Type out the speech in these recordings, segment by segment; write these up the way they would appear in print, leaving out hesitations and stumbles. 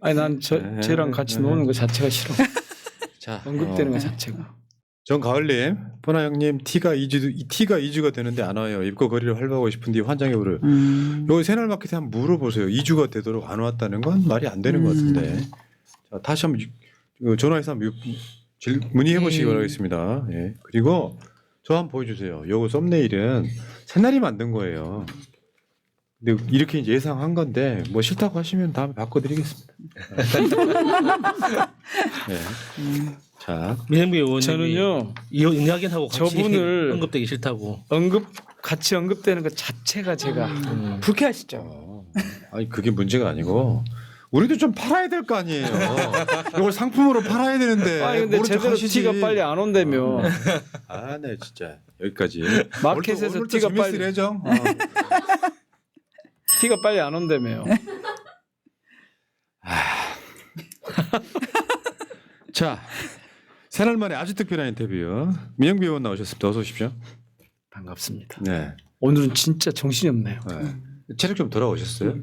아니 난 쟤랑 같이 노는 거 자체가 싫어. 자, 언급되는 거 자체가. 정가을님, 포나 형님 티가 2주가 되는데 안 와요. 입고 거리를 활보하고 싶은데 환장해 오를. 요 새날마켓에 한번 물어보세요. 2주가 되도록 안 왔다는 건 말이 안 되는 것 같은데. 자, 다시 한번 전화해서 한번 문의해 보시기 바라겠습니다. 예. 그리고 저 한번 보여주세요. 요거 썸네일은 새날이 만든 거예요. 근데 이렇게 이제 예상한 건데 뭐 싫다고 하시면 다음에 바꿔드리겠습니다. 네. 자, 민영비 의원님이 저는요 이야기하고 같이 저분을 언급되기 싫다고. 같이 언급되는 것 자체가 제가 불쾌하시죠. 아니 그게 문제가 아니고 우리도 좀 팔아야 될 거 아니에요. 이걸 상품으로 팔아야 되는데. 아니 근데 제대로 티가 빨리 안 온다며. 아, 네 진짜 여기까지. 마켓에서 티가 빨리 레정. 티가 빨리 안 온다며요. 자, 새날 만에 아주 특별한 인터뷰. 민영비 의원 나오셨습니다. 어서 오십시오. 반갑습니다. 네. 오늘은 진짜 정신이 없네요. 네. 체력 좀 돌아오셨어요?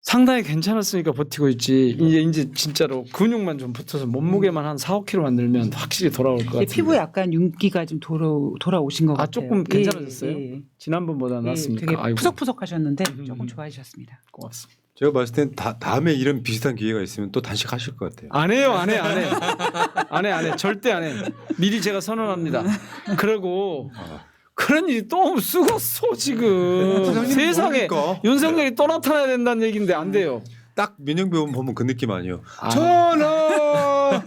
상당히 괜찮았으니까 버티고 있지. 이제 진짜로 근육만 좀 붙어서 몸무게만 한 4-5kg만 늘면 확실히 돌아올 것 같아요. 피부 약간 윤기가 좀 돌아오신 것 같아요. 조금 괜찮아졌어요? 예. 지난번보다 낫습니까? 되게 아이고, 푸석푸석하셨는데 조금 좋아지셨습니다. 고맙습니다. 제가 봤을 땐 다음에 이런 비슷한 기회가 있으면 또 단식하실 것 같아요. 안 해요, 안 해. 절대 안 해. 미리 제가 선언합니다. 그리고 그런 일이 또 쓰겠어 지금. 세상에 모르니까. 윤석열이 또 나타나야 된다는 얘기인데 안 돼요. 딱 민영비 의원 보면 그 느낌 아니에요. 아. 전하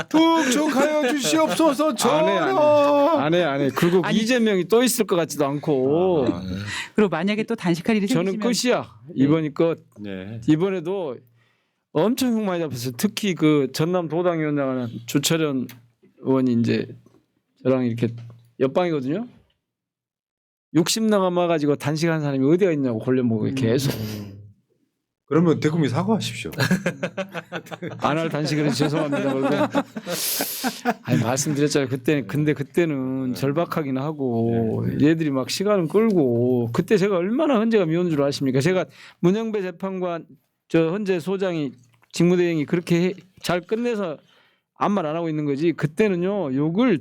독촉하여 주시옵소서 전하. 안 해. 그리고 아니, 이재명이 또 있을 것 같지도 않고. 그리고 만약에 또 단식할 일이 저는 생기시면 끝이야. 이번이 끝. 네. 이번에도 엄청 흉 많이 잡혔어요. 특히 그 전남 도당위원장 하는 주철현 의원이 이제 저랑 이렇게 옆방이거든요. 60 남아가지고 단식한 사람이 어디가 있냐고 골려먹고 계속. 그러면 대국민 사과하십시오. 안 할 단식을 해서 죄송합니다. 그러고. 아니 말씀드렸잖아요. 근데 그때는 절박하긴 하고 얘들이 막 시간을 끌고 그때 제가 얼마나 헌재가 미운 줄 아십니까? 제가 문영배 재판관 저 헌재 소장이 직무대행이 그렇게 잘 끝내서 아무 말 안 하고 있는 거지. 그때는요 욕을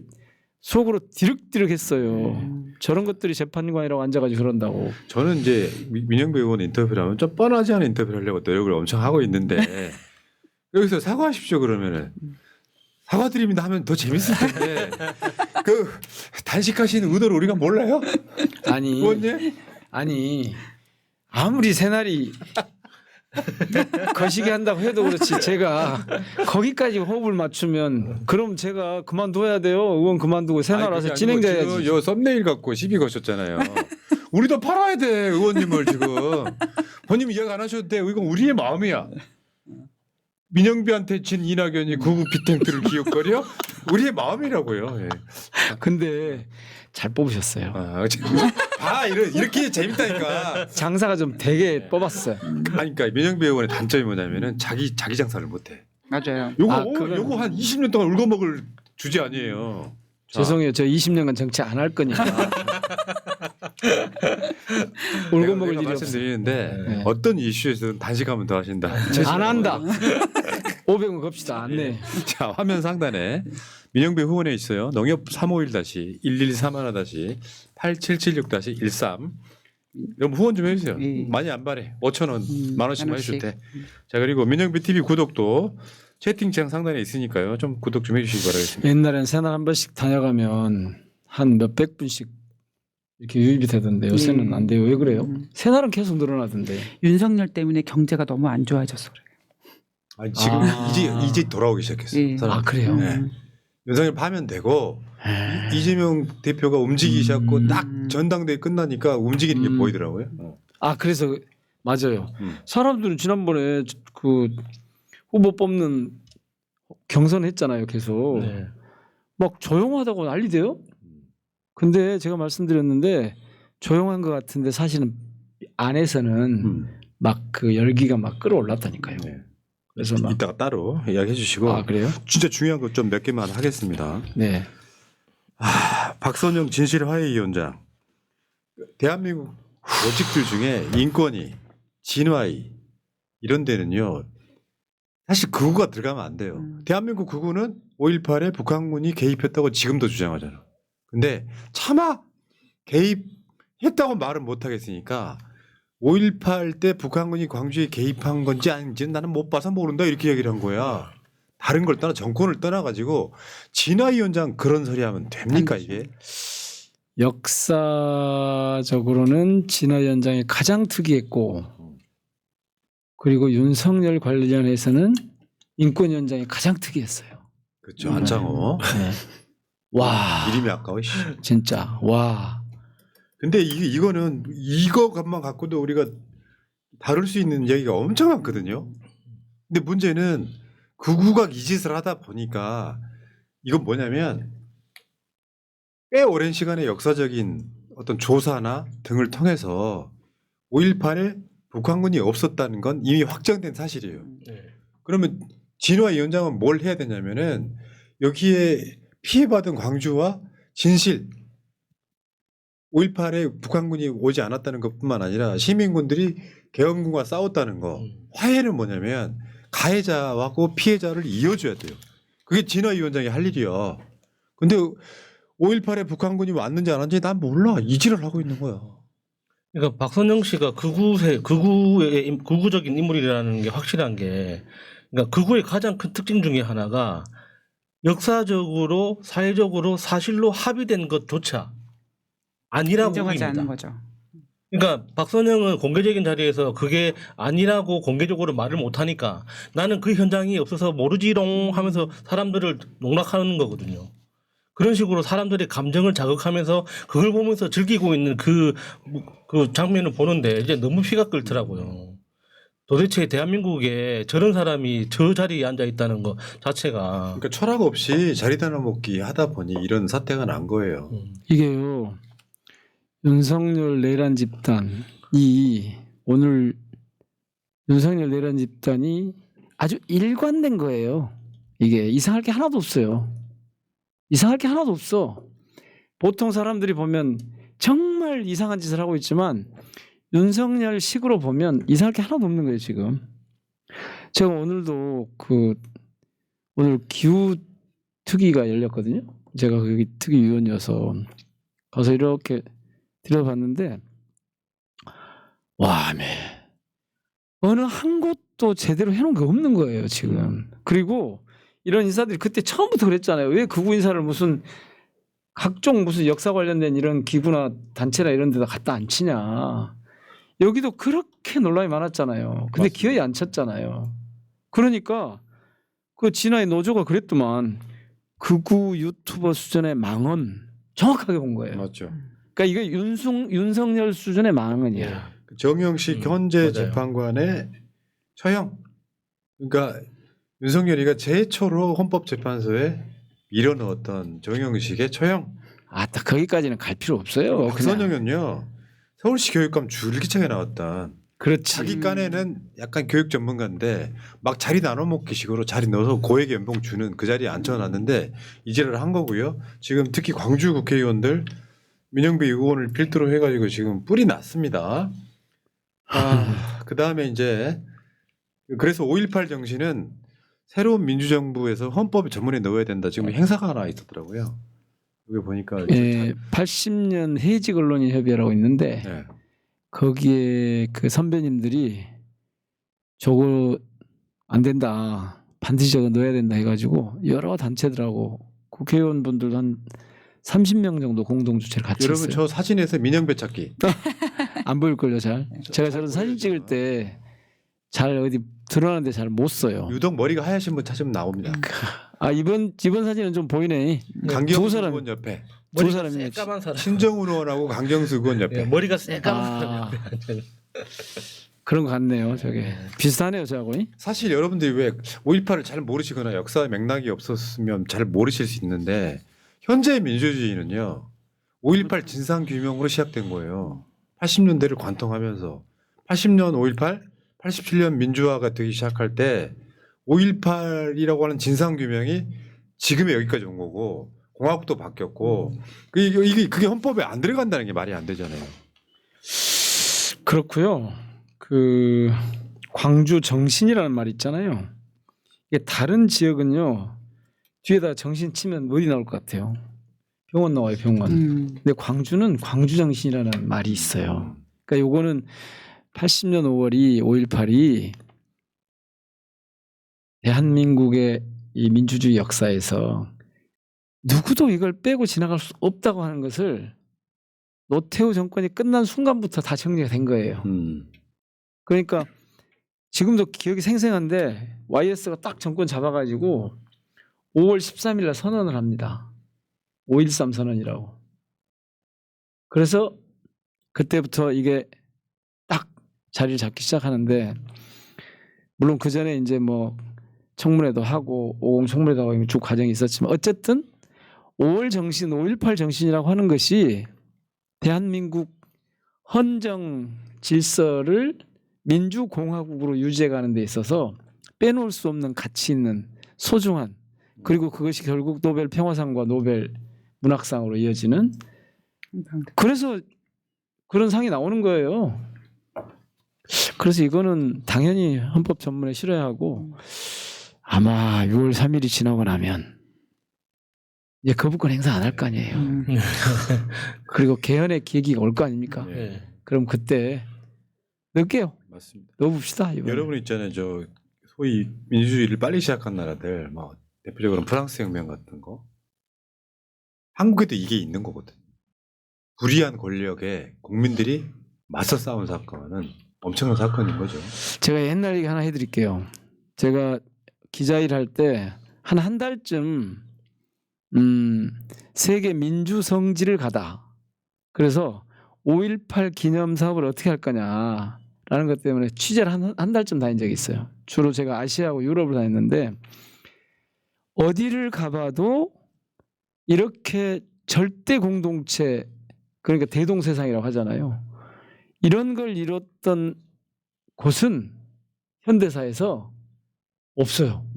속으로 디륵디륵 했어요. 저런 것들이 재판관이라고 앉아가지고 그런다고. 저는 이제 민영배 의원 인터뷰를 하면 좀 뻔하지 않은 인터뷰를 하려고 노력을 엄청 하고 있는데 여기서 사과하십시오 그러면은 사과드립니다 하면 더 재밌을 텐데 그 단식하시는 의도를 우리가 몰라요? 아니 의원님? 아니 아무리 새날이 거시기 한다고 해도 그렇지 제가 거기까지 호흡을 맞추면 그럼 제가 그만둬야 돼요. 의원 그만두고 새날 와서 진행자 해야지. 요 썸네일 갖고 시비 거셨잖아요. 우리도 팔아야 돼 의원님을 지금. 본인 이야기 안 하셔도 돼. 이건 우리의 마음이야. 민영비한테 진 이낙연이 구구 빅탱크를 기억거려? 우리의 마음이라고요. 예. 근데 잘 뽑으셨어요. 이렇게 재밌다니까. 장사가 좀 되게 뽑았어요. 그러니까 민영비 의원의 단점이 뭐냐면은 자기 장사를 못해. 맞아요. 요거 한 20년 동안 울고먹을 주제 아니에요. 자. 죄송해요. 저 20년간 정치 안 할 거니까. 울고 먹을 일이 없어요. 말씀드리는데 네. 어떤 이슈에서는 단식하면 더 하신다. 안 한다. 500원 겁시다. 안 내. 자 화면 상단에 민영배 후원에 있어요. 농협 351-1131-8776-13 여러분 후원 좀 해주세요. 많이 안 바래. 5,000원, 10,000원씩만 해줄 때. 자 그리고 민영배 TV 구독도 채팅창 상단에 있으니까요. 좀 구독 좀 해주시기 바라겠습니다. 옛날엔 새날 한 번씩 다녀가면 한 몇백 분씩 이렇게 유입이 되던데 요새는 안 돼요. 왜 그래요? 새날은 계속 늘어나던데. 윤석열 때문에 경제가 너무 안 좋아져서 그래요. 아니, 지금 이제 돌아오기 시작했어요. 예. 아 그래요? 네. 윤석열 파면 되고 이재명 대표가 움직이기 시작하고 딱 전당대회 끝나니까 움직이는 게 보이더라고요. 아 그래서 맞아요. 사람들은 지난번에 그 후보 뽑는 경선했잖아요. 계속 네. 막 조용하다고 난리대요. 근데 제가 말씀드렸는데 조용한 것 같은데 사실은 안에서는 막 그 열기가 막 끌어올랐다니까요. 네. 그래서 막 이따가 따로 이야기해 주시고 아 그래요? 진짜 중요한 것 좀 몇 개만 하겠습니다. 네. 박선영 진실화해위원장 대한민국 조직들 중에 인권위, 진화위 이런 데는요 사실 극우가 들어가면 안 돼요. 대한민국 극우는 5.18에 북한군이 개입했다고 지금도 주장하잖아. 근데 차마 개입했다고 말은 못 하겠으니까 5.18 때 북한군이 광주에 개입한 건지 아닌지는 나는 못 봐서 모른다 이렇게 얘기를 한 거야. 다른 걸 떠나 정권을 떠나가지고 진화위원장 그런 소리 하면 됩니까 이게? 역사적으로는 진화위원장이 가장 특이했고 그리고 윤석열 관련해서는 인권위원장이 가장 특이했어요. 그렇죠. 안창호. 네. 와 이름이 아까워. 씨. 진짜 와. 근데 이거는 이거만 갖고도 우리가 다룰 수 있는 얘기가 엄청 많거든요. 근데 문제는 극우가 이 짓을 하다 보니까 이건 뭐냐면 꽤 오랜 시간의 역사적인 어떤 조사나 등을 통해서 5.18에 북한군이 없었다는 건 이미 확정된 사실이에요. 네. 그러면 진화위원장은 뭘 해야 되냐면은 여기에 피해받은 광주와 진실 5.18에 북한군이 오지 않았다는 것뿐만 아니라 시민군들이 개헌군과 싸웠다는 거. 화해는 뭐냐면 가해자하고 피해자를 이어줘야 돼요. 그게 진화위원장이 할 일이야. 근데 5.18에 북한군이 왔는지 안 왔는지 난 몰라. 이질을 하고 있는 거야. 그러니까 박선영 씨가 극우적인 인물이라는 게 확실한 게, 그러니까 극우의 가장 큰 특징 중에 하나가 역사적으로 사회적으로 사실로 합의된 것조차 아니라고 인정하지 우깁니다. 않는 거죠. 그러니까 박선영은 공개적인 자리에서 그게 아니라고 공개적으로 말을 못하니까 나는 그 현장이 없어서 모르지롱 하면서 사람들을 농락하는 거거든요. 그런 식으로 사람들의 감정을 자극하면서 그걸 보면서 즐기고 있는 그 장면을 보는데 이제 너무 피가 끓더라고요. 도대체 대한민국에 저런 사람이 저 자리에 앉아 있다는 것 자체가. 그러니까 철학 없이 자리 나눠먹기 하다 보니 이런 사태가 난 거예요. 이게요. 윤석열 내란 집단이 오늘 윤석열 내란 집단이 아주 일관된 거예요. 이게 이상할 게 하나도 없어요. 이상할 게 하나도 없어. 보통 사람들이 보면 정말 이상한 짓을 하고 있지만 윤석열 식으로 보면 이상할 게 하나도 없는 거예요, 지금. 제가 오늘도 오늘 기후 특위가 열렸거든요. 제가 거기 특위 위원이어서 가서 이렇게 들어봤는데 와, 어느 한 곳도 제대로 해놓은 게 없는 거예요, 지금. 그리고 이런 인사들이 그때 처음부터 그랬잖아요. 왜 극우 인사를 무슨 각종 무슨 역사 관련된 이런 기구나 단체나 이런 데다 갖다 안 치냐. 여기도 그렇게 논란이 많았잖아요. 근데 맞습니다. 기어이 안 쳤잖아요. 그러니까 그 진화의 노조가 그랬더만 극우 유튜버 수준의 망언 정확하게 본 거예요. 맞죠. 그러니까 이게 윤석열 수준의 망언이야. 정영식 현재 맞아요. 재판관의 처형. 그러니까 윤석열이가 최초로 헌법재판소에 밀어넣었던 정영식의 처형. 딱 거기까지는 갈 필요 없어요. 그냥. 박선영은요 서울시 교육감 줄기차게 나왔던 그렇지. 자기 깐에는 약간 교육 전문가인데 막 자리 나눠먹기 식으로 자리 넣어서 고액 연봉 주는 그 자리에 앉혀놨는데 이제를 한 거고요. 지금 특히 광주 국회의원들 민영배 의원을 필두로 해가지고 지금 뿔이 났습니다. 그 다음에 이제 그래서 5.18 정신은 새로운 민주정부에서 헌법에 전문에 넣어야 된다. 지금 행사가 하나 있었더라고요. 여기 보니까 80년 해직 언론인 협의회라고 있는데 네. 거기에 그 선배님들이 저거 안 된다. 반드시 저거 넣어야 된다 해가지고 여러 단체들하고 국회의원분들 한 30명 정도 공동 주최를 같이 여러분 했어요. 저 사진에서 민영배 찾기. 안 보일걸요 잘. 제가 저런 사진 찍을 때 잘 어디 드러나는데 잘 못 써요. 유독 머리가 하얗신 분 찾으면 나옵니다. 이번 사진은 좀 보이네. 강경수 두 사람. 의원 옆에 두 머리가 사람이 새까만 사람. 신정훈 의원하고 강경수 의원 옆에. 네, 머리가 새까만 아. 사람. 그런 것 같네요. 저게 비슷하네요 저하고. 사실 여러분들이 왜 5.18을 잘 모르시거나 역사의 맥락이 없었으면 잘 모르실 수 있는데 현재의 민주주의는요 5.18 진상규명으로 시작된 거예요. 80년대를 관통하면서 80년 5.18 87년 민주화가 되기 시작할 때 5.18이라고 하는 진상규명이 지금의 여기까지 온 거고 공화국도 바뀌었고 그게 헌법에 안 들어간다는 게 말이 안 되잖아요. 그렇고요. 그 광주 정신이라는 말 있잖아요. 이게 다른 지역은요 뒤에다 정신 치면 어디 나올 것 같아요. 병원 나와요 병원. 근데 광주는 광주 정신이라는 말이 있어요. 그러니까 요거는 80년 5월이 5.18이 대한민국의 이 민주주의 역사에서 누구도 이걸 빼고 지나갈 수 없다고 하는 것을 노태우 정권이 끝난 순간부터 다 정리가 된 거예요. 그러니까 지금도 기억이 생생한데 YS가 딱 정권 잡아가지고 5월 13일 날 선언을 합니다. 5.13 선언이라고. 그래서 그때부터 이게 딱 자리를 잡기 시작하는데 물론 그 전에 이제 뭐 청문회도 하고 5.50 청문회도 하고 쭉 과정이 있었지만 어쨌든 5월 정신, 5.18 정신이라고 하는 것이 대한민국 헌정 질서를 민주공화국으로 유지해가는 데 있어서 빼놓을 수 없는 가치 있는 소중한 그리고 그것이 결국 노벨 평화상과 노벨 문학상으로 이어지는 그래서 그런 상이 나오는 거예요. 그래서 이거는 당연히 헌법 전문에 실어야 하고 아마 6월 3일이 지나고 나면 이제 거부권 행사 안 할 거 아니에요. 그리고 개헌의 계기가 올 거 아닙니까? 네. 그럼 그때 넣을게요. 맞습니다. 넣어봅시다. 이번에. 여러분 있잖아요. 저 소위 민주주의를 빨리 시작한 나라들, 뭐 대표적으로 프랑스 혁명 같은 거. 한국에도 이게 있는 거거든. 불이한 권력에 국민들이 맞서 싸운 사건은 엄청난 사건인 거죠. 제가 옛날 얘기 하나 해드릴게요. 제가 기자 일할 때 한 달쯤 세계 민주 성지를 가다. 그래서 5.18 기념 사업을 어떻게 할 거냐라는 것 때문에 취재를 한 달쯤 다닌 적이 있어요. 주로 제가 아시아하고 유럽을 다녔는데 어디를 가봐도 이렇게 절대 공동체 그러니까 대동세상이라고 하잖아요. 이런 걸 이뤘던 곳은 현대사에서 없어요.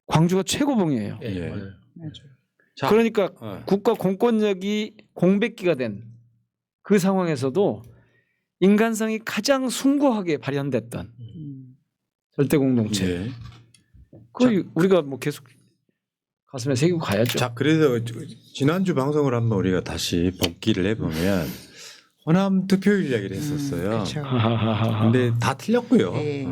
광주가 최고봉이에요. 예. 예. 맞아요. 자, 그러니까 어. 국가 공권력이 공백기가 된 그 상황에서도 인간성이 가장 숭고하게 발현됐던 절대 공동체. 예. 그 우리가 뭐 계속 가슴에 새기고 가야죠. 자, 그래서 지난주 방송을 한번 우리가 다시 복기를 해보면 호남 투표율 이야기를 했었어요. 그렇죠. 근데 다 틀렸고요. 예.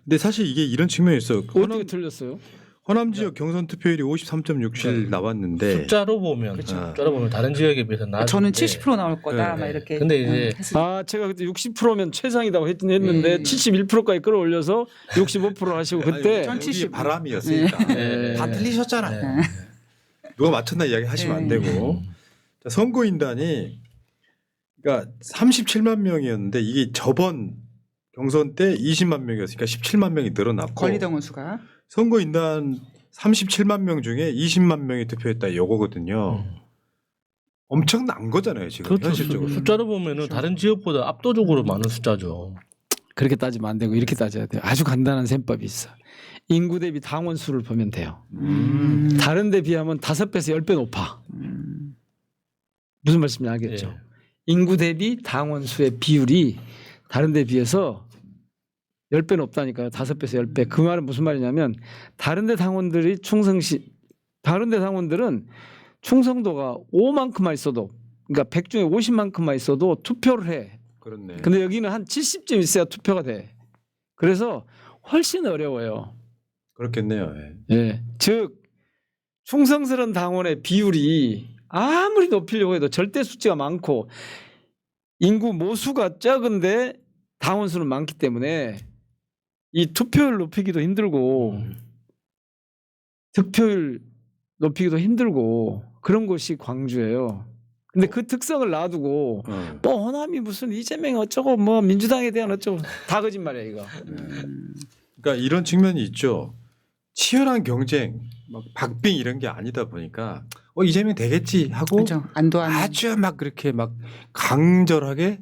근데 사실 이게 이런 측면이 있어. 어떻게 틀렸어요? 호남 지역 경선 투표율이 53.67 나왔는데 숫자로 보면 숫자로 보면 다른 지역에 비해서 낮은데 저는 70% 나올 거다. 네. 막 이렇게. 근데 이제 아 제가 그때 60%면 최상이라고 했는데 71%까지 끌어올려서 65% 하시고 그때 전 우리 70. 바람이었으니까 네. 다 틀리셨잖아요. 네. 누가 맞췄나 이야기 하시면 안 네. 되고 자, 선거인단이 그러니까 37만 명이었는데 이게 저번 경선 때 20만 명이었으니까 17만 명이 늘어났고 권리동원 수가. 선거인단 37만 명 중에 20만 명이 투표했다 이거거든요. 엄청난 거잖아요 지금 그렇죠. 현실적으로. 숫자로 보면은 다른 지역보다 압도적으로 많은 숫자죠. 그렇게 따지면 안 되고 이렇게 따져야 돼요. 아주 간단한 셈법이 있어. 인구 대비 당원 수를 보면 돼요. 다른 데 비하면 5배에서 10배 높아. 무슨 말씀인지 알겠죠? 예. 인구 대비 당원 수의 비율이 다른 데 비해서 10배 높다니까요. 5배에서 10배. 그 말은 무슨 말이냐면 다른 데 당원들은 충성도가 5만큼만 있어도 그러니까 100 중에 50만큼만 있어도 투표를 해. 그렇네. 근데 여기는 한 70점 있어야 투표가 돼. 그래서 훨씬 어려워요. 그렇겠네요. 예. 예. 즉 충성스러운 당원의 비율이 아무리 높이려고 해도 절대 수치가 많고 인구 모수가 적은데 당원 수는 많기 때문에 이 투표율 높이기도 힘들고 득표율 높이기도 힘들고 그런 곳이 광주예요. 근데 그 특성을 놔두고 뭐 호남이 무슨 이재명이 어쩌고 뭐 민주당에 대한 어쩌고 다 거짓말이야 이거. 그러니까 이런 측면이 있죠. 치열한 경쟁, 막 박빙 이런 게 아니다 보니까 이재명 되겠지 하고 그렇죠. 안도하는. 아주 막 그렇게 막 강절하게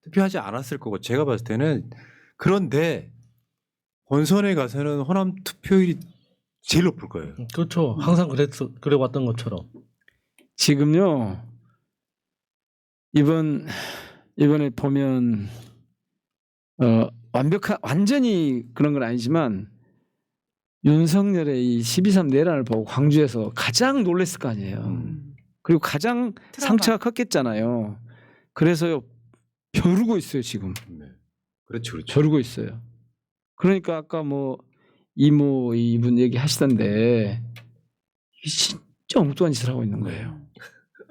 투표하지 않았을 거고 제가 봤을 때는 그런데 본선에 가서는 호남 투표율이 제일 높을 거예요. 그렇죠. 항상 그래왔던 것처럼. 지금요 이번에 보면 완전히 그런 건 아니지만 윤석열의 이 12.3 내란을 보고 광주에서 가장 놀랐을 거 아니에요. 그리고 가장 트라우마. 상처가 컸겠잖아요. 그래서요 벼르고 있어요 지금. 네. 그렇죠, 그렇죠. 벼르고 있어요. 그러니까 아까 뭐 이모 이분 얘기하시던데 이게 진짜 엉뚱한 짓을 하고 있는 거예요.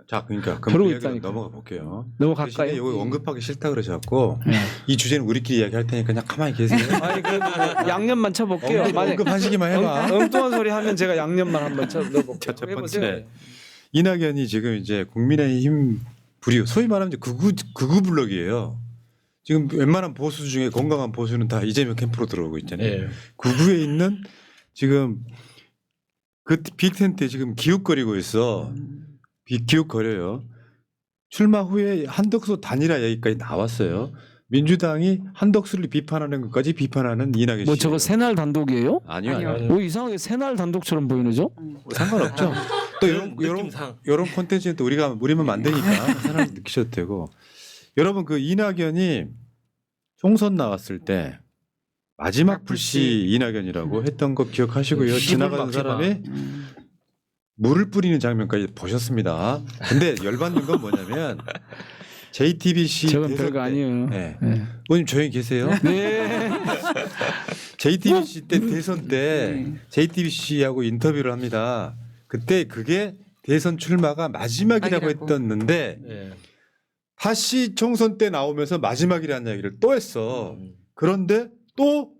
자, 그러니까 그 그러고 이야기로 있다니까. 넘어가 볼게요. 너무 대신에 가까이. 이거 언급하기 싫다 그러셔갖고 네. 이 주제는 우리끼리 이야기할 테니까 그냥 가만히 계세요. 아니 그래도 뭐 양념만 쳐볼게요. 만약 언급하시기만 해봐. 엉뚱한 소리 하면 제가 양념만 한번 쳐 넣어볼게요. 자, 첫 해보세요. 번째. 이낙연이 지금 이제 국민의힘 부류 소위 말하면 이제 극우 블록이에요. 지금 웬만한 보수 중에 건강한 보수는 다 이재명 캠프로 들어오고 있잖아요. 예. 극우에 있는 지금 그 빅텐트에 지금 기웃거리고 있어. 기웃거려요. 출마 후에 한덕수 단일화 얘기까지 나왔어요. 민주당이 한덕수를 비판하는 것까지 비판하는 이낙연 씨. 뭐 저거 새날 단독이에요? 아니요, 아니요. 아니요. 뭐 이상하게 새날 단독처럼 보이는죠? 상관없죠. 또 이런 느낌상. 이런 콘텐츠는 또 우리만 만드니까 사람 느끼셔도 되고. 여러분 그 이낙연이 총선 나왔을 때 마지막 불씨 이낙연이라고 했던 거 기억하시고요. 지나가는 사람이 물을 뿌리는 장면까지 보셨습니다. 근데 열받는 건 뭐냐면 JTBC 저건 대선 별거 때- 아니에요. 네. 네. 의원님 조용히 계세요. 네. JTBC 때 대선 때 JTBC하고 인터뷰를 합니다. 그때 그게 대선 출마가 마지막이라고 마지막이라고. 했었는데 예. 다시 총선 때 나오면서 마지막이라는 얘기를 또 했어. 그런데 또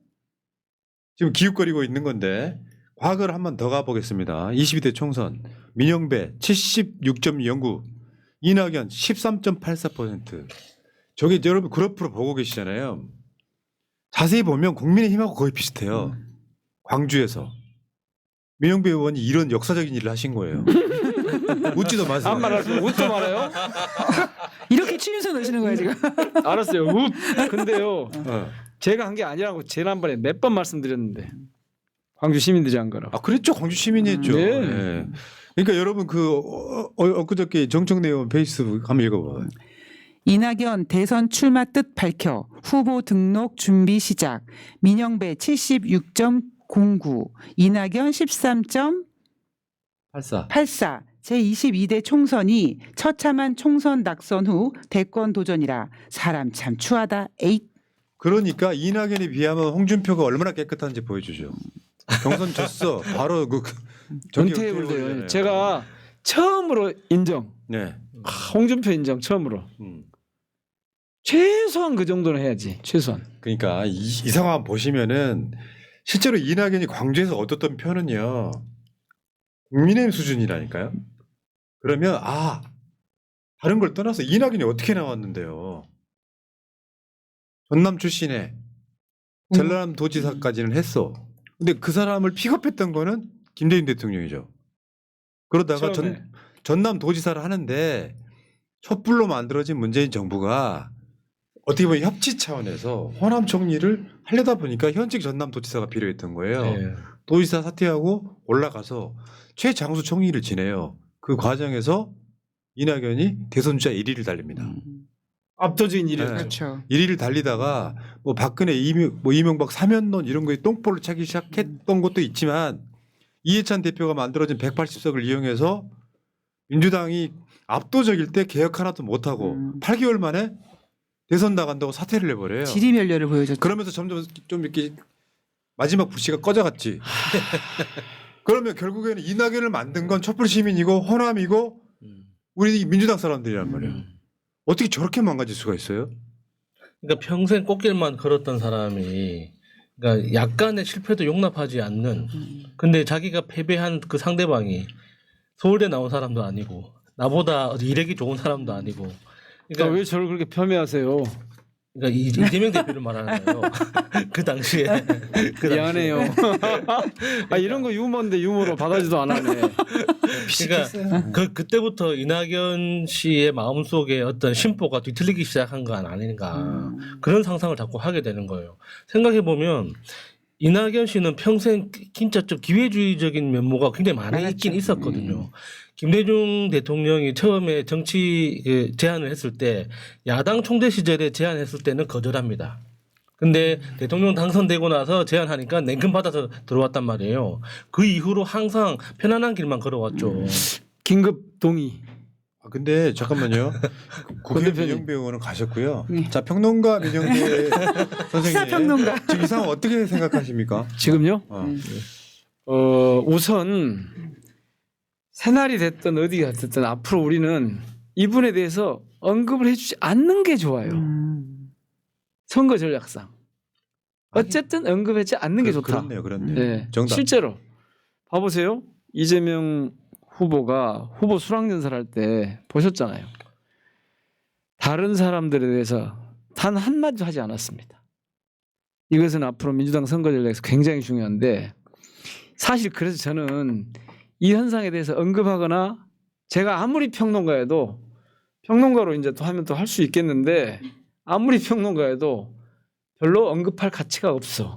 지금 기웃거리고 있는 건데 과거를 한번 더 가보겠습니다. 22대 총선 민영배 76.09 이낙연 13.84%. 저게 여러분 그래프로 보고 계시잖아요. 자세히 보면 국민의힘하고 거의 비슷해요. 광주에서 민영배 의원이 이런 역사적인 일을 하신 거예요. 웃지도 마세요. 안 말하세요. 웃도 말아요? 이렇게 취임새 넣으시는 거예요 지금? 알았어요. 웃. 근데요. 어. 제가 한 게 아니라고 지난번에 몇 번 말씀드렸는데 광주 시민들이 한 거라고. 아 그랬죠. 광주 시민이 했죠. 네. 네. 그러니까 여러분 그 엊그저께 정청래 의원 페이스북 한번 읽어봐요. 이낙연 대선 출마 뜻 밝혀 후보 등록 준비 시작. 민영배 76.09, 이낙연 13.84. 84. 제22대 총선이 처참한 총선 낙선 후 대권 도전이라 사람 참 추하다. 에잇. 그러니까 이낙연에 비하면 홍준표가 얼마나 깨끗한지 보여주죠. 경선 졌어. 바로 그 저기 은퇴해볼 은퇴해버리잖아요. 때 제가 처음으로 인정. 네. 홍준표 인정 처음으로. 최소한 그 정도는 해야지. 최소한. 그러니까 이 상황 보시면은 실제로 이낙연이 광주에서 얻었던 표는요 국민의힘 수준이라니까요. 그러면 다른 걸 떠나서 이낙연이 어떻게 나왔는데요. 전남 출신의 전남 도지사까지는 했어. 근데 그 사람을 픽업했던 거는 김대중 대통령이죠. 그러다가 처음에. 전남 도지사를 하는데 촛불로 만들어진 문재인 정부가 어떻게 보면 협치 차원에서 호남 총리를 하려다 보니까 현직 전남 도지사가 필요했던 거예요. 예. 도지사 사퇴하고 올라가서 최장수 총리를 지내요. 그 과정에서 이낙연이 대선 주자 1위를 달립니다. 압도적인 일이었죠. 네. 그렇죠. 1위를 달리다가 뭐 박근혜 이명박 사면론 이런 거에 똥볼을 차기 시작했던 것도 있지만 이해찬 대표가 만들어진 180석을 이용해서 민주당이 압도적일 때 개혁 하나도 못하고 8개월 만에 대선 나간다고 사퇴를 해버려요. 지리멸렬을 보여줬죠. 그러면서 점점 좀 이렇게 마지막 불씨가 꺼져갔지. 그러면 결국에는 이낙연을 만든 건 촛불 시민이고 호남이고 우리 민주당 사람들이란 말이에요. 어떻게 저렇게 망가질 수가 있어요? 그러니까 평생 꽃길만 걸었던 사람이 그러니까 약간의 실패도 용납하지 않는 근데 자기가 패배한 그 상대방이 서울대 나온 사람도 아니고 나보다 어디 이력이 좋은 사람도 아니고 그러니까 왜 저를 그렇게 폄훼하세요? 그러니까 이재명 대표를 말하는 거예요. 그 당시에. 미안해요. 이런 거 유머인데 유머로 받아지도 안 하네. 그러니까 그때부터 이낙연 씨의 마음속에 어떤 심보가 뒤틀리기 시작한 건 아닌가 그런 상상을 자꾸 하게 되는 거예요. 생각해 보면 이낙연 씨는 평생 진짜 좀 기회주의적인 면모가 굉장히 많이 많았죠. 있긴 있었거든요. 김대중 대통령이 처음에 정치 제안을 했을 때 야당 총재 시절에 제안했을 때는 거절합니다. 근데 대통령 당선되고 나서 제안하니까 냉큼 받아서 들어왔단 말이에요. 그 이후로 항상 편안한 길만 걸어왔죠. 긴급 동의. 아, 근데 잠깐만요. 국회 대표님. 민영배 의원은 가셨고요. 네. 자 평론가 민영배 선생님. 시사평론가. 지금 이 상황 어떻게 생각하십니까? 지금요? 어. 우선 새날이 됐든 어디가 됐든 앞으로 우리는 이분에 대해서 언급을 해주지 않는 게 좋아요. 선거 전략상. 어쨌든 언급하지 않는 게 좋다. 그렇네요. 네. 정답. 실제로 봐보세요. 이재명 후보가 후보 수락연설 할 때 보셨잖아요. 다른 사람들에 대해서 단 한마디도 하지 않았습니다. 이것은 앞으로 민주당 선거 전략에서 굉장히 중요한데 사실 그래서 저는 이 현상에 대해서 언급하거나 제가 아무리 평론가여도 평론가로 이제 또 하면 또 할 수 있겠는데 아무리 평론가여도 별로 언급할 가치가 없어.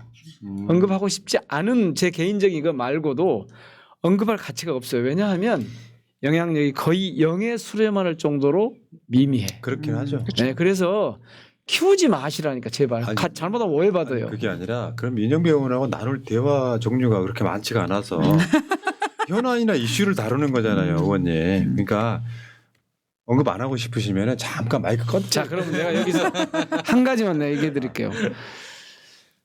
언급하고 싶지 않은 제 개인적인 이거 말고도 언급할 가치가 없어요. 왜냐하면 영향력이 거의 0에 수렴할 정도로 미미해. 그렇긴 하죠. 네, 그래서 키우지 마시라니까 제발. 아니, 잘못하면 오해받아요. 그게 아니라 그럼 민영배 의원하고 나눌 대화 종류가 그렇게 많지가 않아서 현안이나 이슈를 다루는 거잖아요, 의원님. 그러니까 언급 안 하고 싶으시면 잠깐 마이크 꺼. 자, 그럼 내가 여기서 한 가지만 내가 얘기해 드릴게요.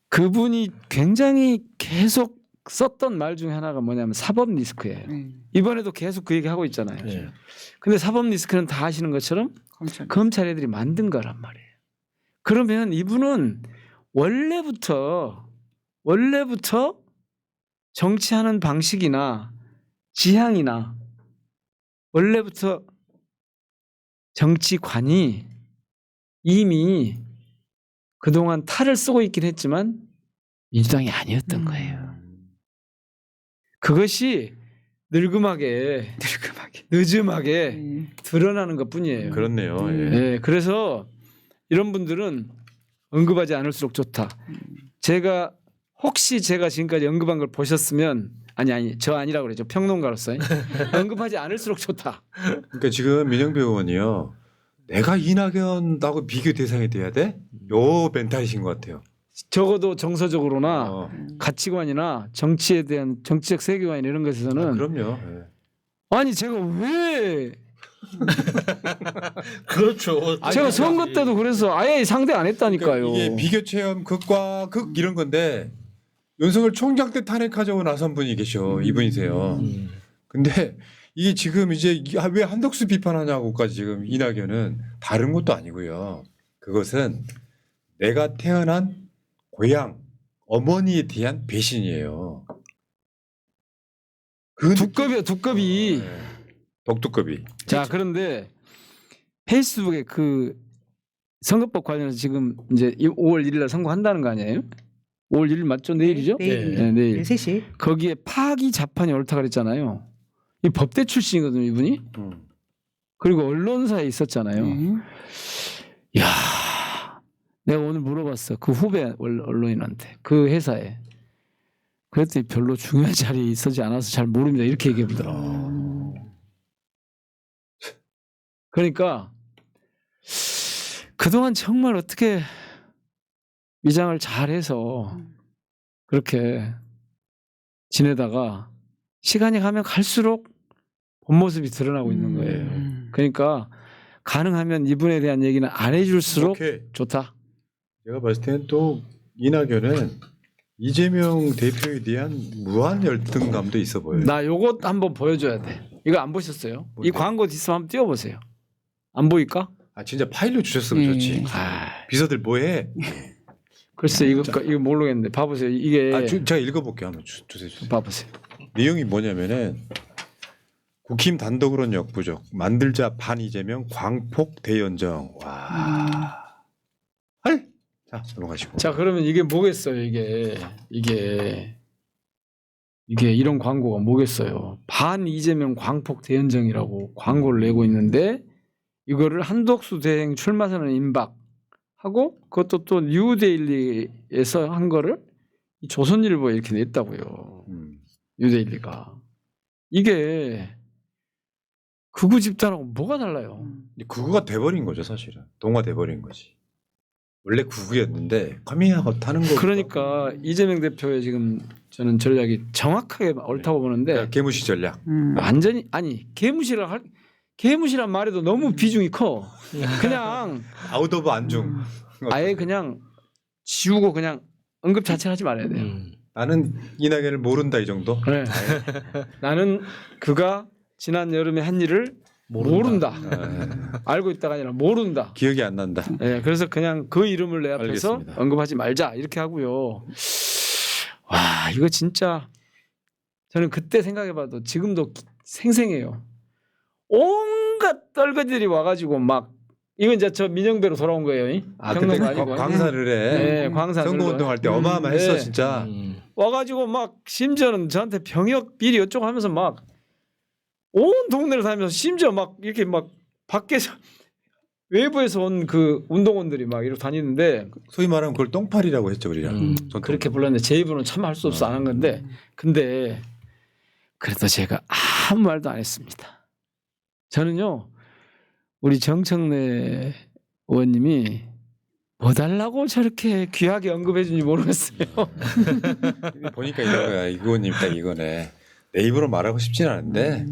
그분이 굉장히 계속 썼던 말 중에 하나가 뭐냐면 사법 리스크예요. 이번에도 계속 그 얘기 하고 있잖아요. 네. 근데 사법 리스크는 다 아시는 것처럼 검찰 애들이 만든 거란 말이에요. 그러면 이분은 원래부터 정치하는 방식이나 지향이나 원래부터 정치관이 이미 그동안 탈을 쓰고 있긴 했지만 민주당이 아니었던 거예요. 그것이 늦음하게 드러나는 것뿐이에요. 그렇네요. 예. 네, 그래서 이런 분들은 언급하지 않을수록 좋다. 제가 혹시 제가 지금까지 언급한 걸 보셨으면 아니 저 아니라고 그러죠. 평론가로서 언급하지 않을수록 좋다. 그러니까 지금 민영배 의원이요. 내가 이낙연하고 비교 대상이 돼야 돼? 요 멘탈이신 것 같아요. 적어도 정서적으로나 어. 가치관이나 정치에 대한 정치적 세계관이나 이런 것에서는 그럼요. 예. 아니 제가 왜 그렇죠. 제가 선거 때도 그래서 아예 상대 안 했다니까요. 그러니까 이게 비교 체험 극과 극 이런 건데 윤석열 총장 때 탄핵하자고 나선 분이 계셔. 이분이세요. 근데 이게 지금 이제 왜 한덕수 비판하냐고까지 지금 이낙연은 다른 것도 아니고요. 그것은 내가 태어난 고향 어머니에 대한 배신이에요. 그 두껍이야 두껍이. 독두껍이. 자 그런데 페이스북에 그 선거법 관련해서 지금 이제 5월 1일 날 선거한다는 거 아니에요? 5월 1일 맞죠? 내일이죠? 내일. 네, 내일. 3시. 거기에 파기 자판이 옳다 그랬잖아요. 이 법대 출신이거든요, 이분이. 그리고 언론사에 있었잖아요. 야, 내가 오늘 물어봤어. 그 후배 언론인한테 그 회사에. 그랬더니 별로 중요한 자리에 있었지 않아서 잘 모릅니다. 이렇게 얘기해 보더라고. 그러니까 그동안 정말 어떻게 위장을 잘해서 그렇게 지내다가 시간이 가면 갈수록 본 모습이 드러나고 있는 거예요. 그러니까 가능하면 이분에 대한 얘기는 안 해줄수록 오케이. 좋다. 제가 봤을 때는 또 이낙연은 이재명 대표에 대한 무한 열등감도 있어 보여요. 나 요것 한번 보여줘야 돼. 이거 안 보셨어요? 이 뭔데? 광고 있으면 한번 띄워보세요. 안 보일까? 아 진짜 파일로 주셨으면 좋지. 아, 비서들 뭐해? 글쎄 이거 모르겠는데 봐보세요. 이게 제가 읽어볼게요. 한번 주세요. 봐보세요. 내용이 뭐냐면은 국힘 단독으로는 역부족 만들자 반 이재명 광폭 대연정. 와. 헐. 자 넘어가시고. 자 그러면 이게 뭐겠어요? 이게 이런 광고가 뭐겠어요? 반 이재명 광폭 대연정이라고 광고를 내고 있는데 이거를 한덕수 대행 출마 선언 임박하고 그것도 또 뉴데일리에서 한 거를 이 조선일보에 이렇게 냈다고요. 뉴데일리가 이게 극우 집단하고 뭐가 달라요? 그거가 돼버린 거죠 사실은. 동화 돼버린 거지. 원래 구구였는데 커밍아웃 하는 거. 그러니까 이재명 대표의 지금 저는 전략이 정확하게 옳다고 보는데 개무시 전략. 완전히 아니 개무시란 말에도 너무 비중이 커. 그냥 아웃 오브 안중. 아예 그냥 지우고 그냥 언급 자체를 하지 말아야 돼요. 나는 이낙연을 모른다 이 정도. 네. 나는 그가 지난 여름에 한 일을 모른다. 알고 있다가 아니라 모른다. 기억이 안 난다. 네, 그래서 그냥 그 이름을 내 앞에서 알겠습니다. 언급하지 말자 이렇게 하고요. 와 이거 진짜 저는 그때 생각해봐도 지금도 생생해요. 온갖 떨거지들이 와가지고 막 이건 이제 저 민영배로 돌아온 거예요. 아 그때 평론가 아니고. 광사를 해. 네, 광산 선거운동할 때 어마어마했어 네. 진짜. 와가지고 막 심지어는 저한테 병역 비리 어쩌고 하면서 막 온 동네를 다니면서 심지어 막 이렇게 막 밖에서 외부에서 온 그 운동원들이 막 이렇게 다니는데 소위 말하면 그걸 똥파리라고 했죠 우리랑. 전통. 그렇게 불렀는데 제 입으로는 참 할 수 없어 안 한 건데 근데 그래도 제가 아무 말도 안 했습니다. 저는요 우리 정청래 의원님이 뭐 달라고 저렇게 귀하게 언급해 준지 모르겠어요. 보니까 이런 거야. 이 의원님 딱 이거네. 내 입으로 말하고 싶진 않은데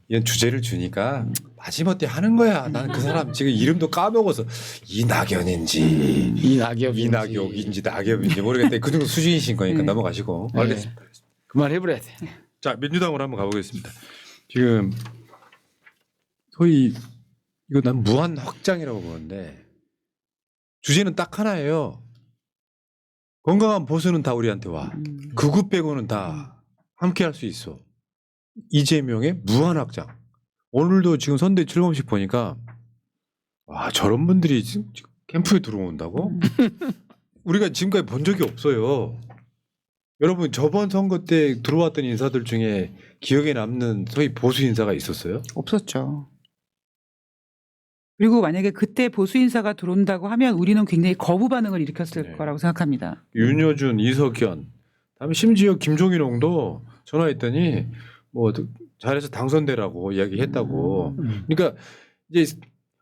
이건 주제를 주니까 마지못해 하는 거야. 나는 그 사람 지금 이름도 까먹어서 이낙연인지 이낙엽인지 낙엽인지 모르겠는데 그 정도 수준이신 거니까 넘어가시고. 네. 알겠습니다. 그만해버려야 돼. 자 민주당으로 한번 가보겠습니다. 지금 소위 이거 난 무한 확장이라고 보는데 주제는 딱 하나예요. 건강한 보수는 다 우리한테 와. 극우 빼고는 다 함께 할 수 있어. 이재명의 무한 확장. 오늘도 지금 선대 출범식 보니까 와 저런 분들이 지금 캠프에 들어온다고? 우리가 지금까지 본 적이 없어요. 여러분 저번 선거 때 들어왔던 인사들 중에 기억에 남는 소위 보수 인사가 있었어요? 없었죠. 그리고 만약에 그때 보수 인사가 들어온다고 하면 우리는 굉장히 거부 반응을 일으켰을 네. 거라고 생각합니다. 윤여준, 이석현, 다음에 심지어 김종인홍도 전화했더니 뭐 잘해서 당선되라고 이야기했다고. 그러니까 이제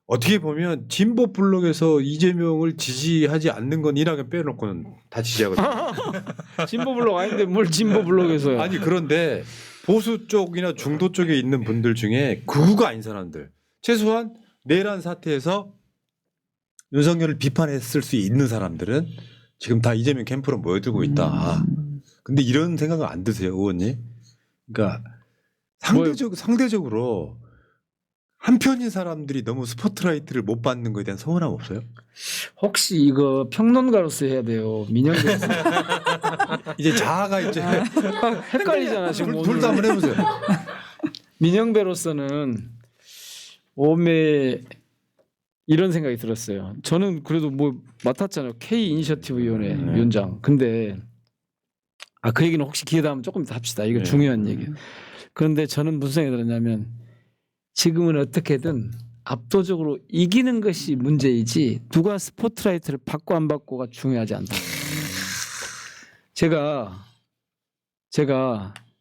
어떻게 보면 진보 블록에서 이재명을 지지하지 않는 건 이낙연 빼놓고는 다 지지하거든요. 진보 블록 아닌데 뭘 진보 블록에서요? 아니 그런데 보수 쪽이나 중도 쪽에 있는 분들 중에 극우가 아닌 사람들 최소한 내란 사태에서 윤석열을 비판했을 수 있는 사람들은 지금 다 이재명 캠프로 모여들고 있다. 근데 이런 생각은 안 드세요, 의원님? 그러니까 상대적으로 한편인 사람들이 너무 스포트라이트를 못 받는 거에 대한 서운함 없어요? 혹시 이거 평론가로서 해야 돼요. 민영배로서 이제 자아가 이제 헷갈리잖아 지금 둘 다 한번 해보세요. 민영배로서는 오메 이런 생각이 들었어요. 저는 그래도 뭐 맡았잖아요. K 이니셔티브 위원회 위원장. 근데 그 얘기는 혹시 기회 되면 조금 더 합시다. 이거 중요한 얘기예요. 그런데 저는 무슨 생각이 들었냐면 지금은 어떻게든 압도적으로 이기는 것이 문제이지 누가 스포트라이트를 받고 안 받고가 중요하지 않다. 제가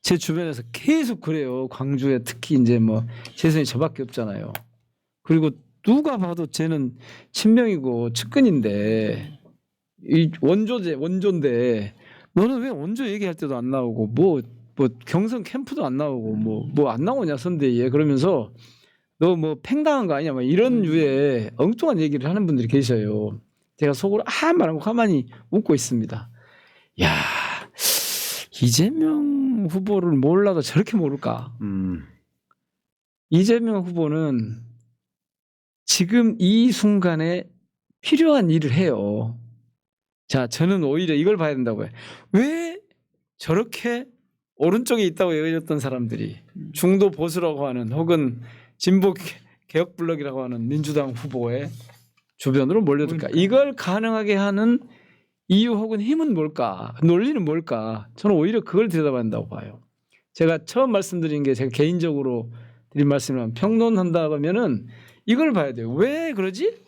제 주변에서 계속 그래요. 광주에 특히 이제 뭐 재선이 저밖에 없잖아요. 그리고 누가 봐도 쟤는 친명이고 측근인데 이 원조인데 너는 왜 원조 얘기할 때도 안 나오고 뭐 경선 캠프도 안 나오고 뭐 안 나오냐 선대위에 그러면서 너 뭐 팽당한 거 아니냐 막 이런 류의 엉뚱한 얘기를 하는 분들이 계셔요. 제가 속으로 아무 말 안 하고 가만히 웃고 있습니다. 야 이재명 후보를 몰라도 저렇게 모를까? 이재명 후보는 지금 이 순간에 필요한 일을 해요. 자, 저는 오히려 이걸 봐야 된다고 해요. 왜 저렇게 오른쪽에 있다고 여겨졌던 사람들이 중도 보수라고 하는 혹은 진보 개혁 블록이라고 하는 민주당 후보의 주변으로 몰려들까? 이걸 가능하게 하는 이유 혹은 힘은 뭘까? 논리는 뭘까? 저는 오히려 그걸 들여다봐야 한다고 봐요. 제가 처음 말씀드린 게 제가 개인적으로 드린 말씀이면 평론한다 그러면은 이걸 봐야 돼요. 왜 그러지?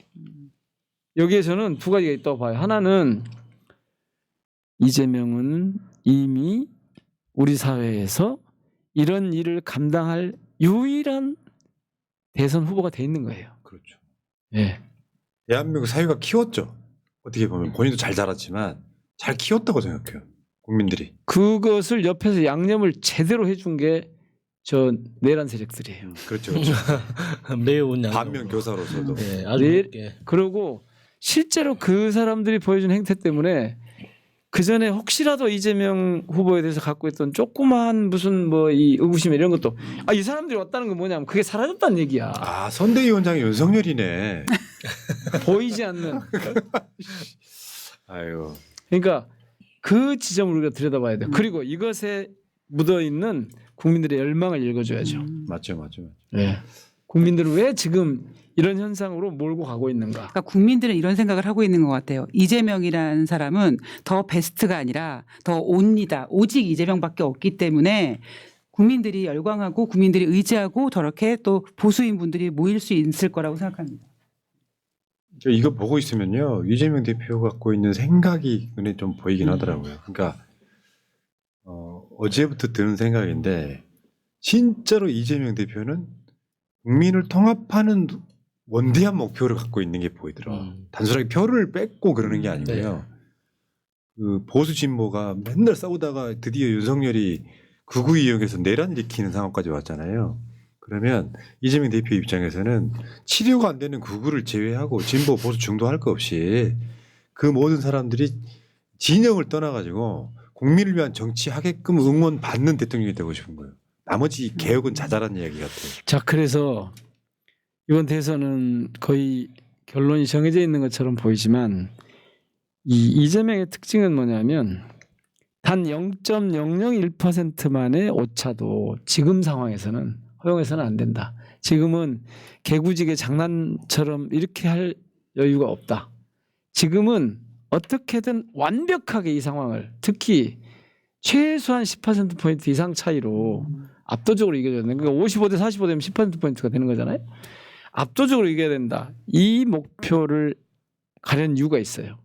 여기에 저는 두 가지가 있다고 봐요. 하나는 이재명은 이미 우리 사회에서 이런 일을 감당할 유일한 대선 후보가 돼 있는 거예요. 그렇죠. 예. 대한민국 사회가 키웠죠. 어떻게 보면 본인도 잘 자랐지만 잘 키웠다고 생각해요. 국민들이. 그것을 옆에서 양념을 제대로 해준 게 저 내란 세력들이에요. 그렇죠. 그렇죠. 매우 양. 반면 교사로서도. 네, 아주 네. 네. 그리고 실제로 그 사람들이 보여준 행태 때문에 그 전에 혹시라도 이재명 후보에 대해서 갖고 있던 조그만 무슨 뭐 이 의구심 이런 것도 이 사람들이 왔다는 건 뭐냐면 그게 사라졌다는 얘기야. 아 선대위원장이 윤석열이네. 보이지 않는. 아유. 그러니까 그 지점을 우리가 들여다봐야 돼. 그리고 이것에 묻어 있는 국민들의 열망을 읽어줘야죠. 맞죠. 네. 국민들은 왜 지금 이런 현상으로 몰고 가고 있는가? 그러니까 국민들은 이런 생각을 하고 있는 것 같아요. 이재명이라는 사람은 더 베스트가 아니라 더 온리다. 오직 이재명밖에 없기 때문에 국민들이 열광하고 국민들이 의지하고 저렇게 또 보수인 분들이 모일 수 있을 거라고 생각합니다. 저 이거 보고 있으면요 이재명 대표가 갖고 있는 생각이 눈에 좀 보이긴 하더라고요. 그러니까 어제부터 드는 생각인데 진짜로 이재명 대표는 국민을 통합하는 원대한 목표를 갖고 있는 게 보이더라. 단순하게 표를 뺏고 그러는 게 아니고요. 그 보수 진보가 맨날 싸우다가 드디어 윤석열이 극우 이용해서 내란 일으키는 상황까지 왔잖아요. 그러면 이재명 대표 입장에서는 치료가 안 되는 극우를 제외하고 진보 보수 중도할 거 없이 그 모든 사람들이 진영을 떠나가지고 국민을 위한 정치하게끔 응원받는 대통령이 되고 싶은 거예요. 나머지 개혁은 자잘한 이야기 같아요. 자, 그래서 이번 대선은 거의 결론이 정해져 있는 것처럼 보이지만 이 이재명의 특징은 뭐냐면 단 0.001%만의 오차도 지금 상황에서는 허용해서는 안 된다. 지금은 개구지게 장난처럼 이렇게 할 여유가 없다. 지금은 어떻게든 완벽하게 이 상황을 특히 최소한 10%포인트 이상 차이로 압도적으로 이겨줘야 된다. 그러니까 55대 45 되면 10%포인트가 되는 거잖아요. 압도적으로 이겨야 된다. 이 목표를 가려는 이유가 있어요.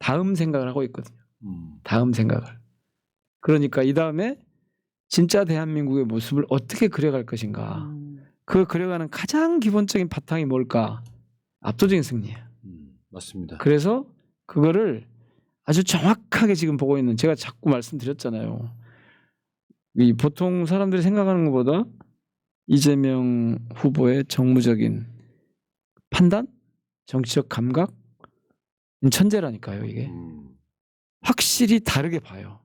다음 생각을 하고 있거든요. 다음 생각을. 그러니까 이 다음에 진짜 대한민국의 모습을 어떻게 그려갈 것인가. 그 그려가는 가장 기본적인 바탕이 뭘까? 압도적인 승리예요. 맞습니다. 그래서 그거를 아주 정확하게 지금 보고 있는 제가 자꾸 말씀드렸잖아요. 이 보통 사람들이 생각하는 것보다 이재명 후보의 정무적인 판단, 정치적 감각, 천재라니까요. 이게 확실히 다르게 봐요.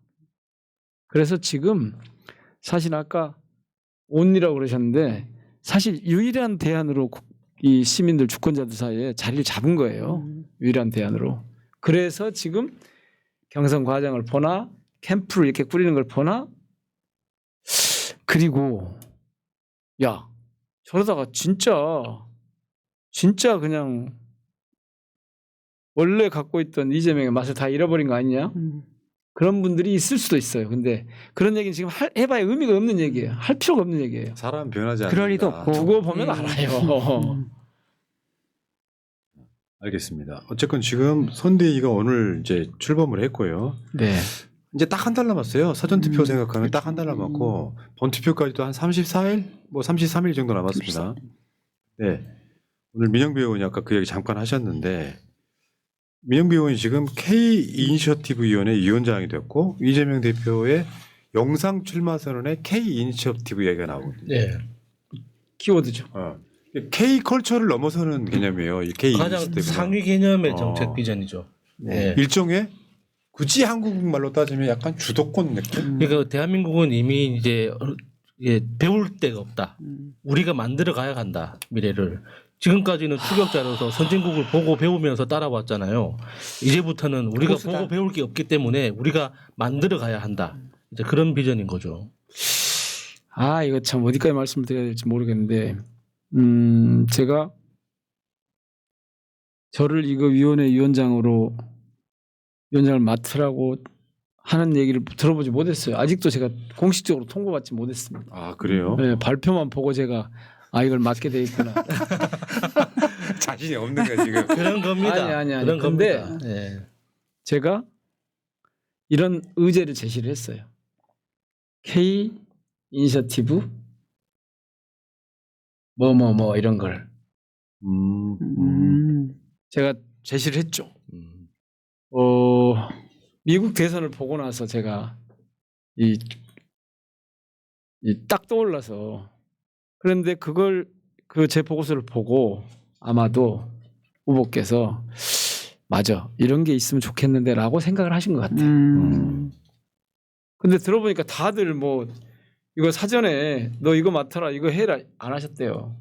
그래서 지금 사실 아까 온리라고 그러셨는데 사실 유일한 대안으로 이 시민들 주권자들 사이에 자리를 잡은 거예요. 유일한 대안으로. 그래서 지금 경선 과정을 보나 캠프를 이렇게 꾸리는 걸 보나 그리고 야 저러다가 진짜 그냥 원래 갖고 있던 이재명의 맛을 다 잃어버린 거 아니냐? 그런 분들이 있을 수도 있어요. 근데 그런 얘기는 지금 해봐야 의미가 없는 얘기예요. 할 필요가 없는 얘기예요. 사람 변하지 않는다. 그럴 리도 없고. 두고 보면 알아요. 알겠습니다. 어쨌건 지금 선대위가 오늘 이제 출범을 했고요. 네. 이제 딱 한 달 남았어요. 사전 투표 생각하면 딱 한 달 남았고 본 투표까지도 한 34일, 뭐 33일 정도 남았습니다. 네. 오늘 민영비 의원이 아까 그 얘기 잠깐 하셨는데 민영비 의원이 지금 K 이니셔티브 위원회 위원장이 됐고 이재명 대표의 영상 출마 선언에 K 이니셔티브 얘기가 나오거든요. 네. 키워드죠. K 컬처를 넘어서는 개념이에요. 이 K 가장 이니셔티브가. 상위 개념의 정책 비전이죠. 네. 일종의 굳이 한국말로 따지면 약간 주도권 느낌. 그러니까 대한민국은 이미 이제 배울 데가 없다. 우리가 만들어 가야 한다. 미래를. 지금까지는 추격자로서 선진국을 보고 배우면서 따라왔잖아요. 이제부터는 우리가 보수다. 보고 배울 게 없기 때문에 우리가 만들어 가야 한다. 이제 그런 비전인 거죠. 아 이거 참 어디까지 말씀을 드려야 될지 모르겠는데 제가 저를 이거 위원회 위원장을 맡으라고 하는 얘기를 들어보지 못했어요. 아직도 제가 공식적으로 통보받지 못했습니다. 아 그래요? 네, 발표만 보고 제가 이걸 맡게 돼 있구나. 자신이 없는 거야 지금. 그런 겁니다. 아니. 그런 근데 겁니다. 네. 제가 이런 의제를 제시를 했어요. K 이니셔티브 뭐 이런 걸 제가 제시를 했죠. 미국 대선을 보고 나서 제가 이 딱 떠올라서 그런데 그걸 그 제 보고서를 보고 아마도 후보께서 맞아 이런 게 있으면 좋겠는데라고 생각을 하신 것 같아요. 근데 들어보니까 다들 뭐 이거 사전에 너 이거 맡아라 이거 해라 안 하셨대요.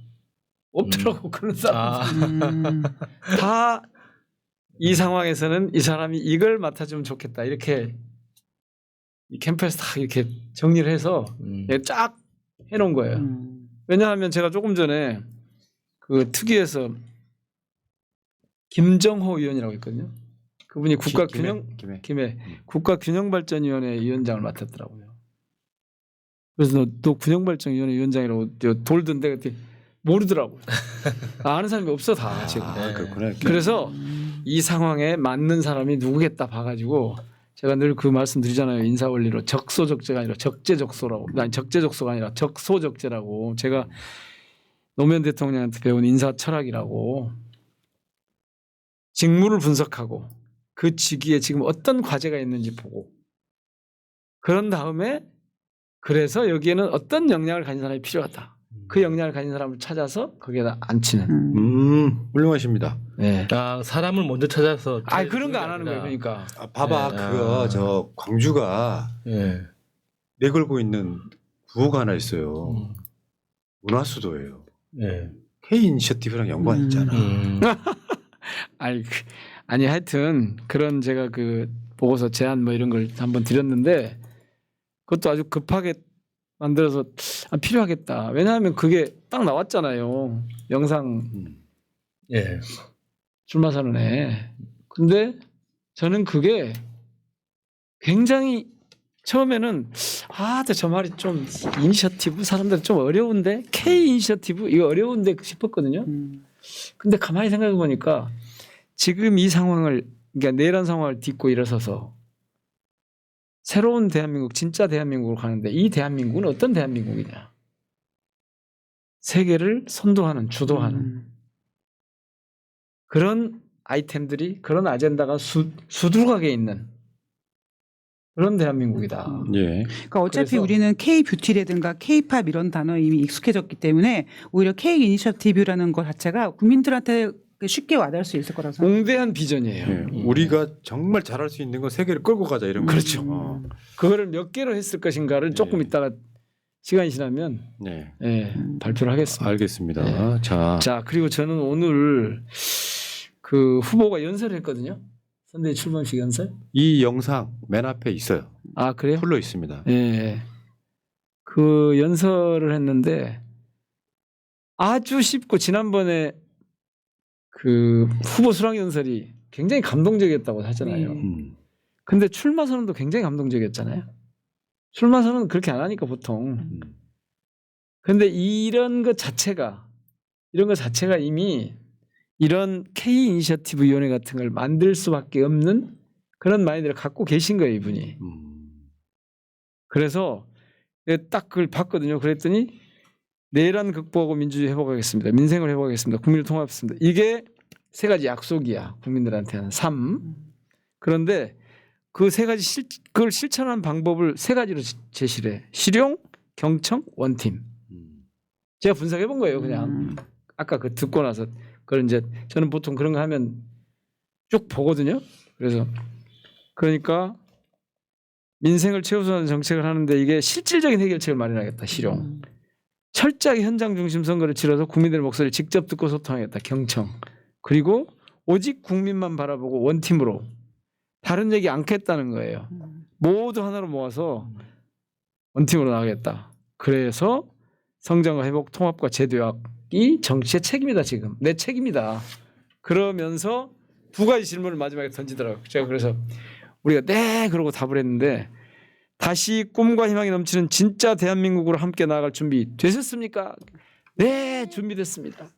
없더라고 그런 사람. 다 이 상황에서는 이 사람이 이걸 맡아주면 좋겠다 이렇게 이 캠프에서 다 이렇게 정리를 해서 쫙 해놓은 거예요. 왜냐하면 제가 조금 전에 그 특위에서 김정호 위원이라고 있거든요. 그분이 김해 국가균형발전위원회 위원장을 맡았더라고요. 그래서 너 균형발전위원회 위원장이라고 돌던데 그때 모르더라고요. 아는 사람이 없어 다 지금. 그렇구나. 그래서 이 상황에 맞는 사람이 누구겠다 봐가지고 제가 늘 그 말씀 드리잖아요. 인사원리로 적소적재가 아니라 적재적소라고. 아니 적재적소가 아니라 적소적재라고. 제가 노무현 대통령한테 배운 인사 철학이라고. 직무를 분석하고 그 직위에 지금 어떤 과제가 있는지 보고 그런 다음에 그래서 여기에는 어떤 역량을 가진 사람이 필요하다. 그 역량을 가진 사람을 찾아서 거기에다 앉히는. 훌륭하십니다. 네. 아, 사람을 먼저 찾아서. 그런 거 안 하는 거예요. 그러니까. 봐봐 그거 저 광주가 내걸고 있는 구호가 하나 있어요. 문화수도예요. K 이니셔티브랑 연관 있잖아. 아니 하여튼 그런 제가 그 보고서 제안 뭐 이런 걸 한번 드렸는데 그것도 아주 급하게 만들어서 필요하겠다. 왜냐하면 그게 딱 나왔잖아요. 영상 출마 선언에. 근데 저는 그게 굉장히 처음에는 저 말이 좀 이니셔티브 사람들 좀 어려운데 K 이니셔티브 이거 어려운데 싶었거든요. 근데 가만히 생각해 보니까 지금 이 상황을 그러니까 내란 상황을 딛고 일어서서 새로운 대한민국 진짜 대한민국으로 가는데 이 대한민국은 어떤 대한민국이냐. 세계를 선도하는 주도하는 그런 아이템들이 그런 아젠다가 수두룩하게 있는 그런 대한민국이다. 그러니까 어차피 그래서 우리는 K 뷰티라든가 K-팝 이런 단어에 이미 익숙해졌기 때문에 오히려 K 이니셔티브라는 것 자체가 국민들한테 쉽게 와닿을 수 있을 거라고 생각합니다. 웅대한 비전이에요. 우리가 정말 잘할 수 있는 건 세계를 끌고 가자 이런 그렇죠. 거죠. 그거를 몇 개로 했을 것인가를 조금 있다가 시간이 지나면 발표를 하겠습니다. 알겠습니다. 자 그리고 저는 오늘 그 후보가 연설을 했거든요. 선대위 출범식 연설. 이 영상 맨 앞에 있어요. 그래요? 풀로 있습니다. 그 연설을 했는데 아주 쉽고 지난번에 그 후보 수락 연설이 굉장히 감동적이었다고 하잖아요. 근데 출마 선언도 굉장히 감동적이었잖아요. 출마 선언은 그렇게 안 하니까 보통. 근데 이런 것 자체가 이미 이런 K 이니셔티브 위원회 같은 걸 만들 수밖에 없는 그런 마인드를 갖고 계신 거예요, 이분이. 그래서 딱 그걸 봤거든요. 그랬더니 내란 극복하고 민주주의 회복하겠습니다. 민생을 회복하겠습니다. 국민을 통합했습니다. 이게 세 가지 약속이야. 국민들한테는 3. 그런데 그 세 가지 그걸 실천하는 방법을 세 가지로 제시를 해. 실용, 경청, 원팀. 제가 분석해 본 거예요. 그냥 아까 그 듣고 나서 그걸 이제 저는 보통 그런 거 하면 쭉 보거든요. 그래서 그러니까 민생을 최우선하는 정책을 하는데 이게 실질적인 해결책을 마련하겠다. 실용. 철저하게 현장 중심 선거를 치러서 국민들의 목소리를 직접 듣고 소통하겠다. 경청. 그리고 오직 국민만 바라보고 원팀으로 다른 얘기 않겠다는 거예요. 모두 하나로 모아서 원팀으로 나가겠다. 그래서 성장과 회복, 통합과 재도약이 정치의 책임이다. 지금 내 책임이다. 그러면서 두 가지 질문을 마지막에 던지더라고요. 제가 그래서 우리가 네 그러고 답을 했는데 다시 꿈과 희망이 넘치는 진짜 대한민국으로 함께 나아갈 준비 되셨습니까? 네, 준비됐습니다.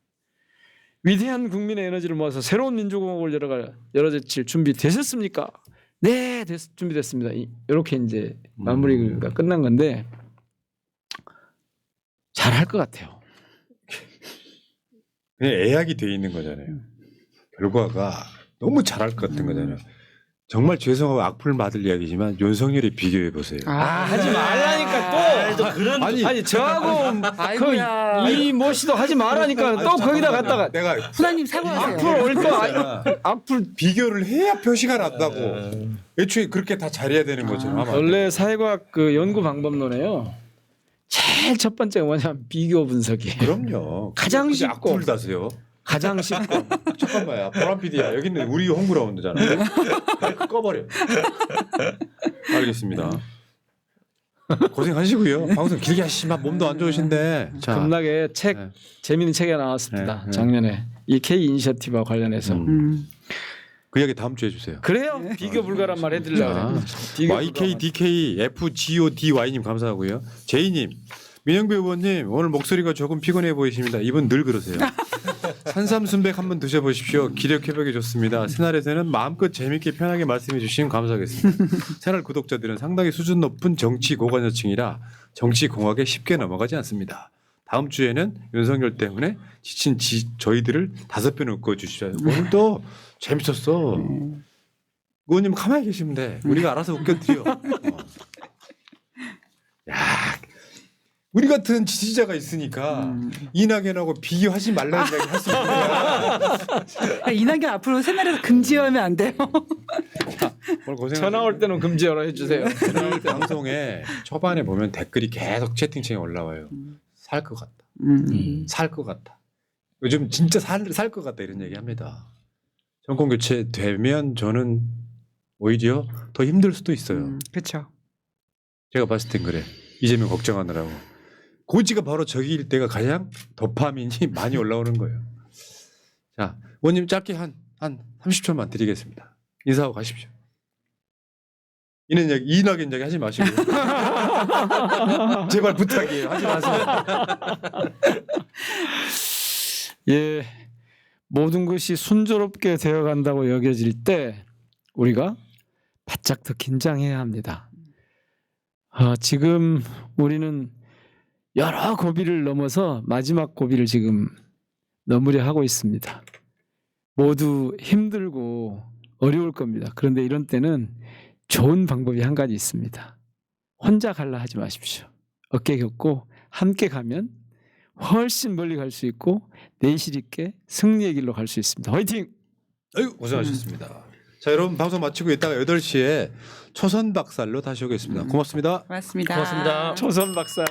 위대한 국민의 에너지를 모아서 새로운 민주공화국을 열어제칠 준비 되셨습니까? 네, 준비됐습니다. 이렇게 이제 마무리가 끝난 건데 잘할 것 같아요. 그냥 애약이 돼 있는 거잖아요. 결과가 너무 잘할 것 같은 거잖아요. 정말 죄송하고 악플 받을 이야기지만 윤석열이 비교해 보세요. 하지 말라니까 또 그런 아니 저하고 아이고야. 그이모 씨도 하지 말라니까 또 거기다 갖다가 내가 후나님 사과하세요. 악플 올거 악플 비교를 해야 표시가 난다고. 애초에 그렇게 다 잘해야 되는 것처럼 하면 안 돼. 원래 사회과학 그 연구 방법론에요. 제일 첫 번째가 뭐냐면 비교 분석이에요. 그럼요. 가장 근데 쉽고. 악플 다세요. 가장 쉽고 잠깐만요. 보람 PD야. 여기는 우리 홈그라운드잖아. 꺼버려. 알겠습니다. 고생하시고요. 방송 길게 하시지만 몸도 안 좋으신데. 자, 겁나게 책 네. 재미있는 책이 나왔습니다. 네. 작년에 이 K 이니셔티브와 관련해서 그 이야기 다음 주에 해주세요. 그래요? 비교 불가란 말 해드리려고 그래요. YKDK FGODY님 감사하고요. 제이님, 민영배 의원님 오늘 목소리가 조금 피곤해 보이십니다. 이분 늘 그러세요. 산삼순백 한번 드셔보십시오. 기력 회복에 좋습니다. 새날에서는 마음껏 재밌게 편하게 말씀해 주시면 감사하겠습니다. 새날 구독자들은 상당히 수준 높은 정치 고관여층이라 정치 공학에 쉽게 넘어가지 않습니다. 다음 주에는 윤석열 때문에 지친 저희들을 5배 웃고 주시죠. 오늘도 재밌었어. 의원님 가만히 계시면 돼. 우리가 알아서 웃겨드려. 야, 우리 같은 지지자가 있으니까 이낙연하고 비교하지 말라는 이야기 할 수 있는 거야. 이낙연 앞으로 새날에서 금지하면 안 돼요. 오늘 고생하셨습니다. 전화 올 때는 금지하라 해주세요. 이 방송에 초반에 보면 댓글이 계속 채팅창에 올라와요. 살 것 같다. 살 것 같다. 요즘 진짜 살 것 같다 이런 얘기합니다. 정권 교체 되면 저는 오히려 더 힘들 수도 있어요. 그렇죠. 제가 봤을 땐 그래. 이재명 걱정하느라고. 고지가 바로 저기일 때가 가장 도파민이 많이 올라오는 거예요. 자, 의원님 짧게 한 30초만 드리겠습니다. 인사하고 가십시오. 이낙연 얘기 하지 마시고. 제발 부탁이에요. 하지 마세요. 예, 모든 것이 순조롭게 되어간다고 여겨질 때 우리가 바짝 더 긴장해야 합니다. 지금 우리는 여러 고비를 넘어서 마지막 고비를 지금 넘으려 하고 있습니다. 모두 힘들고 어려울 겁니다. 그런데 이런 때는 좋은 방법이 한 가지 있습니다. 혼자 갈라 하지 마십시오. 어깨 겹고 함께 가면 훨씬 멀리 갈 수 있고 내실 있게 승리의 길로 갈 수 있습니다. 화이팅! 아유, 고생하셨습니다. 자, 여러분 방송 마치고 이따가 8시에 초선 박살로 다시 오겠습니다. 고맙습니다. 고맙습니다. 고맙습니다. 초선 박사.